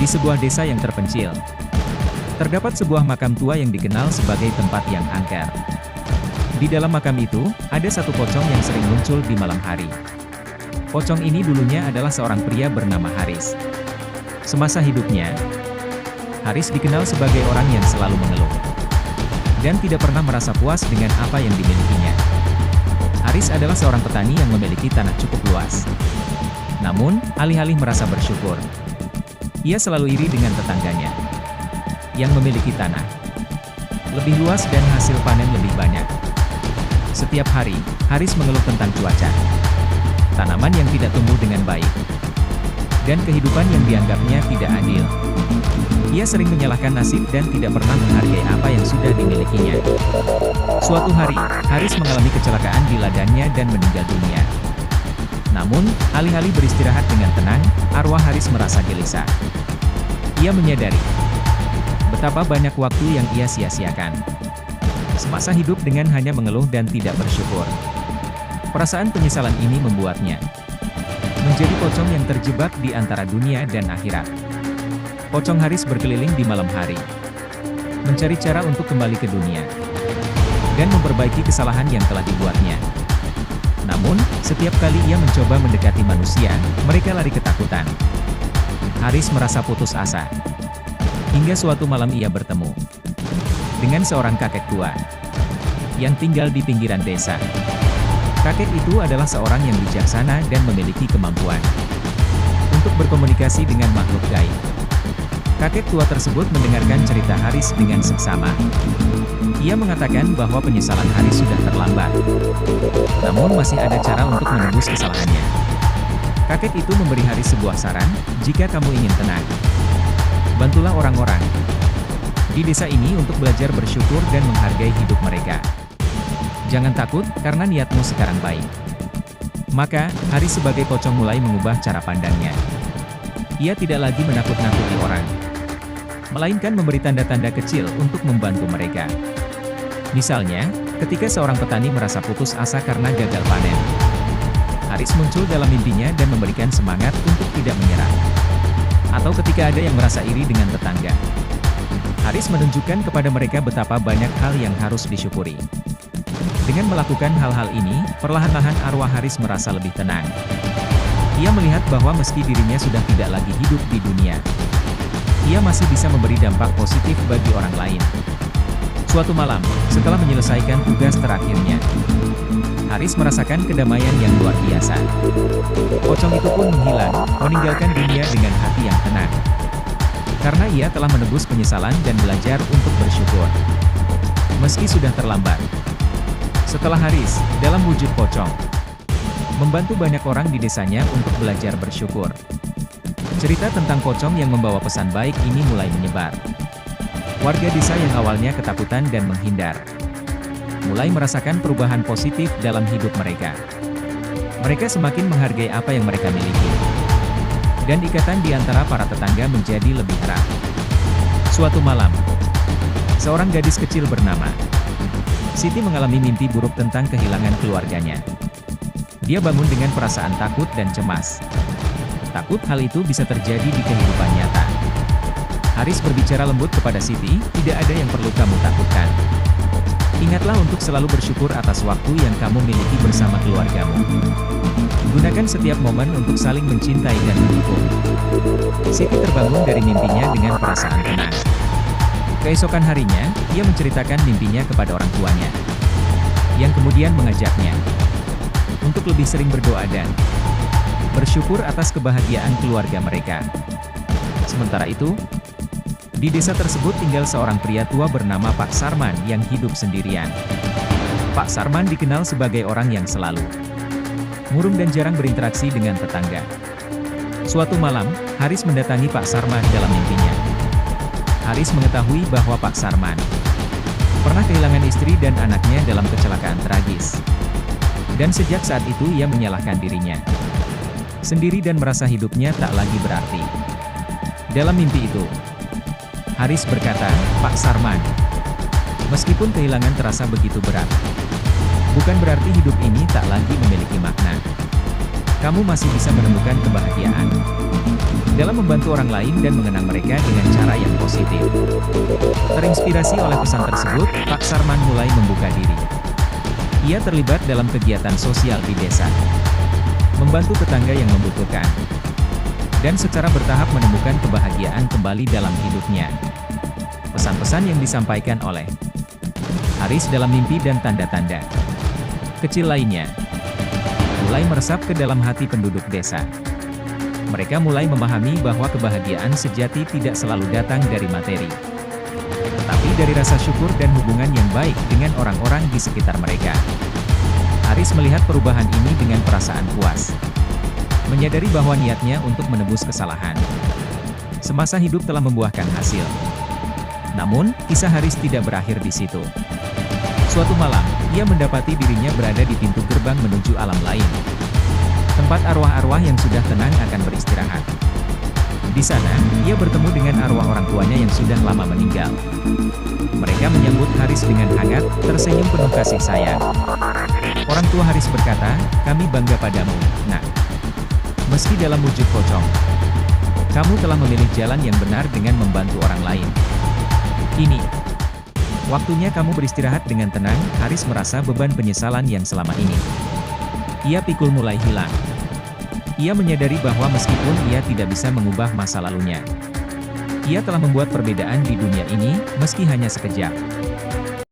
Di sebuah desa yang terpencil, terdapat sebuah makam tua yang dikenal sebagai tempat yang angker. Di dalam makam itu, ada satu pocong yang sering muncul di malam hari. Pocong ini dulunya adalah seorang pria bernama Haris. Semasa hidupnya, Haris dikenal sebagai orang yang selalu mengeluh dan tidak pernah merasa puas dengan apa yang dimilikinya. Haris adalah seorang petani yang memiliki tanah cukup luas. Namun, alih-alih merasa bersyukur, ia selalu iri dengan tetangganya yang memiliki tanah lebih luas dan hasil panen lebih banyak. Setiap hari, Haris mengeluh tentang cuaca, tanaman yang tidak tumbuh dengan baik, dan kehidupan yang dianggapnya tidak adil. Ia sering menyalahkan nasib dan tidak pernah menghargai apa yang sudah dimilikinya. Suatu hari, Haris mengalami kecelakaan di ladangnya dan meninggal dunia. Namun, alih-alih beristirahat dengan tenang, arwah Haris merasa gelisah. Ia menyadari betapa banyak waktu yang ia sia-siakan semasa hidup dengan hanya mengeluh dan tidak bersyukur. Perasaan penyesalan ini membuatnya menjadi pocong yang terjebak di antara dunia dan akhirat. Pocong Haris berkeliling di malam hari, mencari cara untuk kembali ke dunia dan memperbaiki kesalahan yang telah dibuatnya. Namun, setiap kali ia mencoba mendekati manusia, mereka lari ketakutan. Haris merasa putus asa. Hingga suatu malam ia bertemu dengan seorang kakek tua yang tinggal di pinggiran desa. Kakek itu adalah seorang yang bijaksana dan memiliki kemampuan untuk berkomunikasi dengan makhluk gaib. Kakek tua tersebut mendengarkan cerita Haris dengan seksama. Ia mengatakan bahwa penyesalan Haris sudah terlambat, namun masih ada cara untuk menembus kesalahannya. Kakek itu memberi Haris sebuah saran, jika kamu ingin tenang, bantulah orang-orang di desa ini untuk belajar bersyukur dan menghargai hidup mereka. Jangan takut, karena niatmu sekarang baik. Maka, Haris sebagai pocong mulai mengubah cara pandangnya. Ia tidak lagi menakut-nakuti orang, melainkan memberi tanda-tanda kecil untuk membantu mereka. Misalnya, ketika seorang petani merasa putus asa karena gagal panen, Haris muncul dalam mimpinya dan memberikan semangat untuk tidak menyerah. Atau ketika ada yang merasa iri dengan tetangga, Haris menunjukkan kepada mereka betapa banyak hal yang harus disyukuri. Dengan melakukan hal-hal ini, perlahan-lahan arwah Haris merasa lebih tenang. Ia melihat bahwa meski dirinya sudah tidak lagi hidup di dunia, ia masih bisa memberi dampak positif bagi orang lain. Suatu malam, setelah menyelesaikan tugas terakhirnya, Haris merasakan kedamaian yang luar biasa. Pocong itu pun menghilang, meninggalkan dunia dengan hati yang tenang. Karena ia telah menebus penyesalan dan belajar untuk bersyukur, meski sudah terlambat. Setelah Haris, dalam wujud pocong, membantu banyak orang di desanya untuk belajar bersyukur, cerita tentang pocong yang membawa pesan baik ini mulai menyebar. Warga desa yang awalnya ketakutan dan menghindar, mulai merasakan perubahan positif dalam hidup mereka. Mereka semakin menghargai apa yang mereka miliki, dan ikatan di antara para tetangga menjadi lebih erat. Suatu malam, seorang gadis kecil bernama Siti mengalami mimpi buruk tentang kehilangan keluarganya. Dia bangun dengan perasaan takut dan cemas. Takut hal itu bisa terjadi di kehidupan nyata. Haris berbicara lembut kepada Siti, tidak ada yang perlu kamu takutkan. Ingatlah untuk selalu bersyukur atas waktu yang kamu miliki bersama keluargamu. Gunakan setiap momen untuk saling mencintai dan mendukung. Siti terbangun dari mimpinya dengan perasaan tenang. Keesokan harinya, ia menceritakan mimpinya kepada orang tuanya, yang kemudian mengajaknya untuk lebih sering berdoa dan bersyukur atas kebahagiaan keluarga mereka. Sementara itu, di desa tersebut tinggal seorang pria tua bernama Pak Sarman yang hidup sendirian. Pak Sarman dikenal sebagai orang yang selalu murung dan jarang berinteraksi dengan tetangga. Suatu malam, Haris mendatangi Pak Sarman dalam mimpinya. Haris mengetahui bahwa Pak Sarman pernah kehilangan istri dan anaknya dalam kecelakaan tragis. Dan sejak saat itu ia menyalahkan dirinya sendiri dan merasa hidupnya tak lagi berarti. Dalam mimpi itu, Haris berkata, "Pak Sarman, meskipun kehilangan terasa begitu berat, bukan berarti hidup ini tak lagi memiliki makna. kamu masih bisa menemukan kebahagiaan dalam membantu orang lain dan mengenang mereka dengan cara yang positif. Terinspirasi oleh pesan tersebut, Pak Sarman mulai membuka diri. Ia terlibat dalam kegiatan sosial di desa, membantu tetangga yang membutuhkan, dan secara bertahap menemukan kebahagiaan kembali dalam hidupnya. Pesan-pesan yang disampaikan oleh Haris dalam mimpi dan tanda-tanda kecil lainnya mulai meresap ke dalam hati penduduk desa. Mereka mulai memahami bahwa kebahagiaan sejati tidak selalu datang dari materi, tetapi dari rasa syukur dan hubungan yang baik dengan orang-orang di sekitar mereka. Haris melihat perubahan ini dengan perasaan puas, menyadari bahwa niatnya untuk menebus kesalahan semasa hidup telah membuahkan hasil. Namun, kisah Haris tidak berakhir di situ. Suatu malam, ia mendapati dirinya berada di pintu gerbang menuju alam lain, tempat arwah-arwah yang sudah tenang akan beristirahat. Di sana, ia bertemu dengan arwah orang tuanya yang sudah lama meninggal. Mereka menyambut Haris dengan hangat, tersenyum penuh kasih sayang. Orang tua Haris berkata, "Kami bangga padamu, Nak. Meski dalam wujud pocong, kamu telah memilih jalan yang benar dengan membantu orang lain. Ini waktunya kamu beristirahat dengan tenang." Haris merasa beban penyesalan yang selama ini ia pikul mulai hilang. Ia menyadari bahwa meskipun ia tidak bisa mengubah masa lalunya, ia telah membuat perbedaan di dunia ini, meski hanya sekejap.